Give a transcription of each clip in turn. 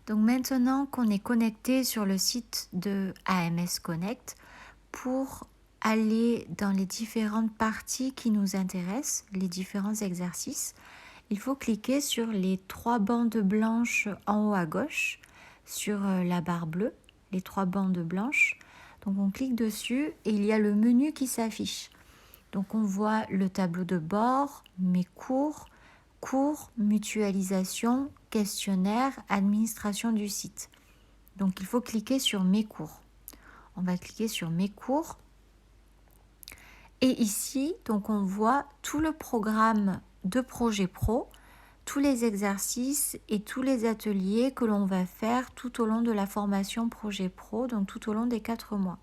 Donc maintenant qu'on est connecté sur le site de AMS Connect, pour aller dans les différentes parties qui nous intéressent, les différents exercices, il faut cliquer sur les 3 bandes blanches en haut à gauche, sur la barre bleue, les 3 bandes blanches. Donc on clique dessus et il y a le menu qui s'affiche. Donc on voit le tableau de bord, mes cours, mutualisation, questionnaire, administration du site. Donc il faut cliquer sur mes cours. On va cliquer sur mes cours. Et ici, donc on voit tout le programme de Projet Pro, tous les exercices et tous les ateliers que l'on va faire tout au long de la formation Projet Pro, donc tout au long des 4 mois.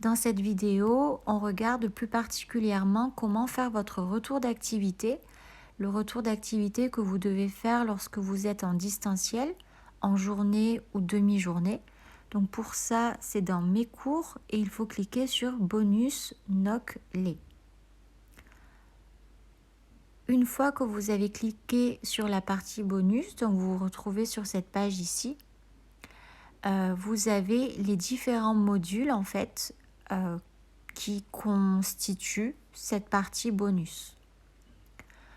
Dans cette vidéo, on regarde plus particulièrement comment faire votre retour d'activité, le retour d'activité que vous devez faire lorsque vous êtes en distanciel, en journée ou demi-journée. Donc pour ça, c'est dans mes cours et il faut cliquer sur bonus NOC-les. Une fois que vous avez cliqué sur la partie bonus, donc vous vous retrouvez sur cette page ici, vous avez les différents modules en fait qui constituent cette partie bonus.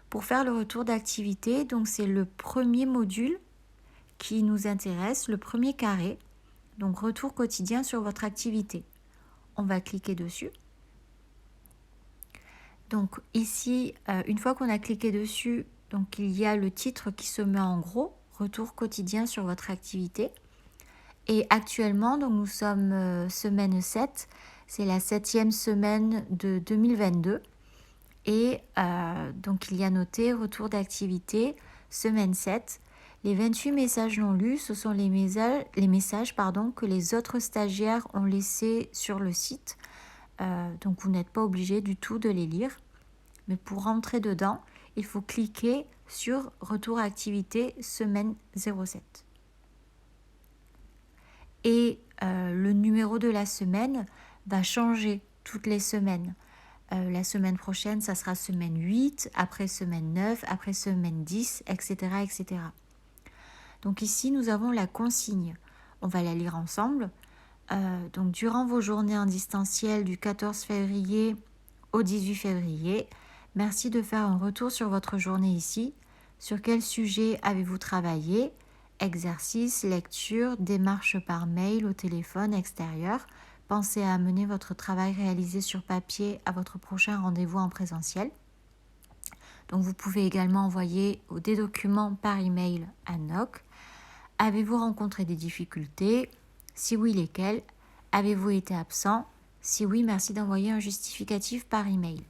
Pour faire le retour d'activité, donc c'est le premier module qui nous intéresse, le premier carré, donc retour quotidien sur votre activité. On va cliquer dessus. Donc ici, une fois qu'on a cliqué dessus, donc il y a le titre qui se met en gros, retour quotidien sur votre activité. Et actuellement, donc nous sommes semaine 7, c'est la 7e semaine de 2022. Et donc il y a noté retour d'activité, semaine 7. Les 28 messages non lus, ce sont les messages que les autres stagiaires ont laissés sur le site. Donc vous n'êtes pas obligé du tout de les lire. Mais pour rentrer dedans, il faut cliquer sur retour activité semaine 07. Et le numéro de la semaine va changer toutes les semaines. La semaine prochaine, ça sera semaine 8, après semaine 9, après semaine 10, etc., etc. Donc ici, nous avons la consigne. On va la lire ensemble. Donc durant vos journées en distanciel du 14 février au 18 février, merci de faire un retour sur votre journée ici. Sur quel sujet avez-vous travaillé ? Exercice, lecture, démarche par mail, au téléphone, extérieur. Pensez à amener votre travail réalisé sur papier à votre prochain rendez-vous en présentiel. Donc vous pouvez également envoyer des documents par email à NOC. Avez-vous rencontré des difficultés ? Si oui, lesquelles ? Avez-vous été absent ? Si oui, merci d'envoyer un justificatif par email.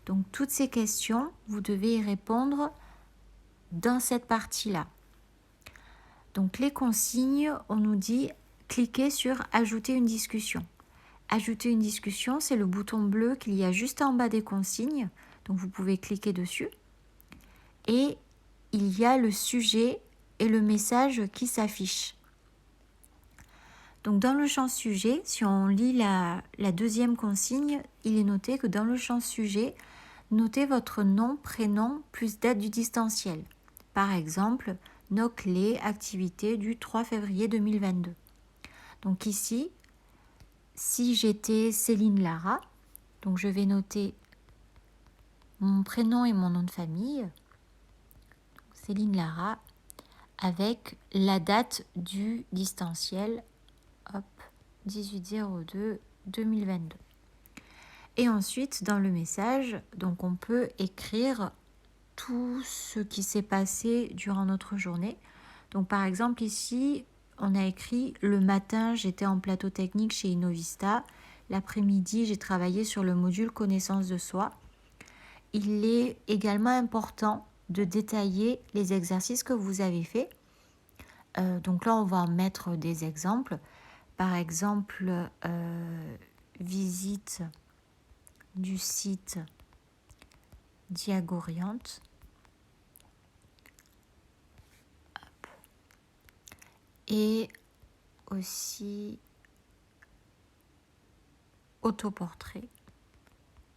Donc toutes ces questions, vous devez y répondre dans cette partie-là. Donc les consignes, on nous dit cliquez sur ajouter une discussion. Ajouter une discussion, c'est le bouton bleu qu'il y a juste en bas des consignes. Donc vous pouvez cliquer dessus. Et il y a le sujet et le message qui s'affichent. Donc dans le champ sujet, si on lit la deuxième consigne, il est noté que dans le champ sujet, notez votre nom, prénom plus date du distanciel. Par exemple, NOC-les activité du 3 février 2022. Donc ici, si j'étais Céline Lara, donc je vais noter mon prénom et mon nom de famille, donc Céline Lara, avec la date du distanciel, 18/02/2022. Et ensuite, dans le message, donc on peut écrire tout ce qui s'est passé durant notre journée. Donc par exemple ici, on a écrit le matin, j'étais en plateau technique chez Innovista. L'après-midi, j'ai travaillé sur le module connaissance de soi. Il est également important de détailler les exercices que vous avez faits. Donc là, on va en mettre des exemples. Par exemple, visite du site Diagoriante. Et aussi autoportrait.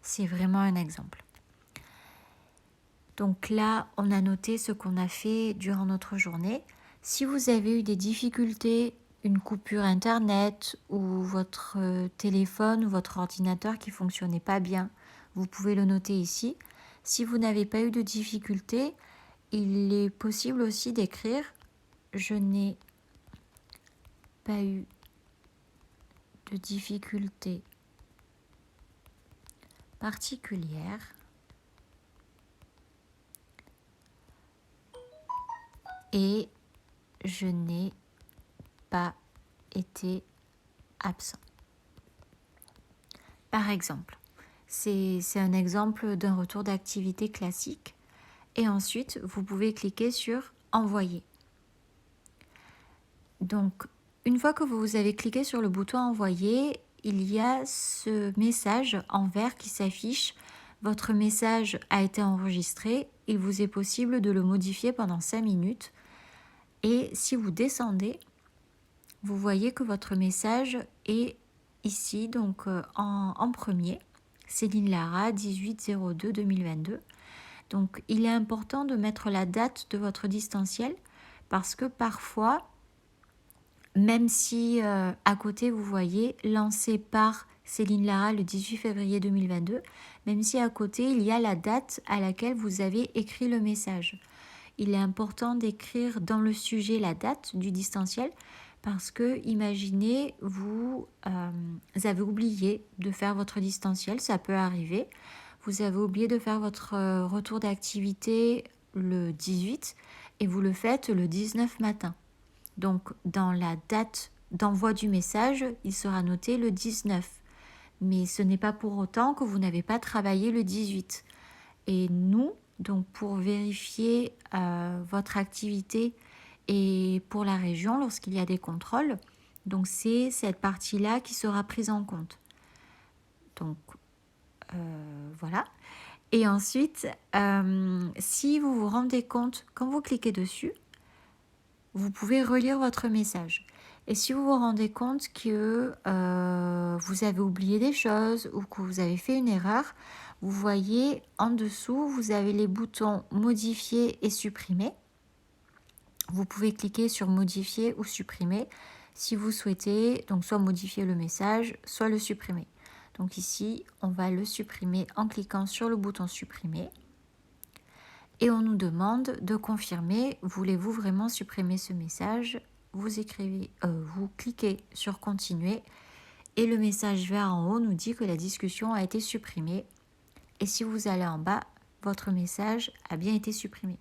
C'est vraiment un exemple. Donc là, on a noté ce qu'on a fait durant notre journée. Si vous avez eu des difficultés, une coupure internet ou votre téléphone ou votre ordinateur qui ne fonctionnait pas bien, vous pouvez le noter ici. Si vous n'avez pas eu de difficultés, il est possible aussi d'écrire « Je n'ai pas eu de difficultés particulières et je n'ai pas été absent. » Par exemple, c'est un exemple d'un retour d'activité classique. Et ensuite, vous pouvez cliquer sur « Envoyer ». Donc, une fois que vous avez cliqué sur le bouton « Envoyer », il y a ce message en vert qui s'affiche. Votre message a été enregistré. Il vous est possible de le modifier pendant 5 minutes. Et si vous descendez, vous voyez que votre message est ici, donc en premier. Céline Lara, 18-02-2022. Donc, il est important de mettre la date de votre distanciel parce que parfois, même si à côté, vous voyez lancé par Céline Lara le 18 février 2022, même si à côté, il y a la date à laquelle vous avez écrit le message. Il est important d'écrire dans le sujet la date du distanciel parce que, imaginez, vous avez oublié de faire votre distanciel, ça peut arriver. Vous avez oublié de faire votre retour d'activité le 18 et vous le faites le 19 matin. Donc, dans la date d'envoi du message, il sera noté le 19. Mais ce n'est pas pour autant que vous n'avez pas travaillé le 18. Et nous, donc pour vérifier votre activité et pour la région, lorsqu'il y a des contrôles, donc c'est cette partie-là qui sera prise en compte. Donc, voilà. Et ensuite, si vous vous rendez compte, quand vous cliquez dessus, vous pouvez relire votre message. Et si vous vous rendez compte que vous avez oublié des choses ou que vous avez fait une erreur, vous voyez en dessous, vous avez les boutons modifier et supprimer. Vous pouvez cliquer sur modifier ou supprimer si vous souhaitez, donc soit modifier le message, soit le supprimer. Donc ici, on va le supprimer en cliquant sur le bouton supprimer. Et on nous demande de confirmer, voulez-vous vraiment supprimer ce message? Vous cliquez sur continuer et le message vert en haut nous dit que la discussion a été supprimée. Et si vous allez en bas, votre message a bien été supprimé.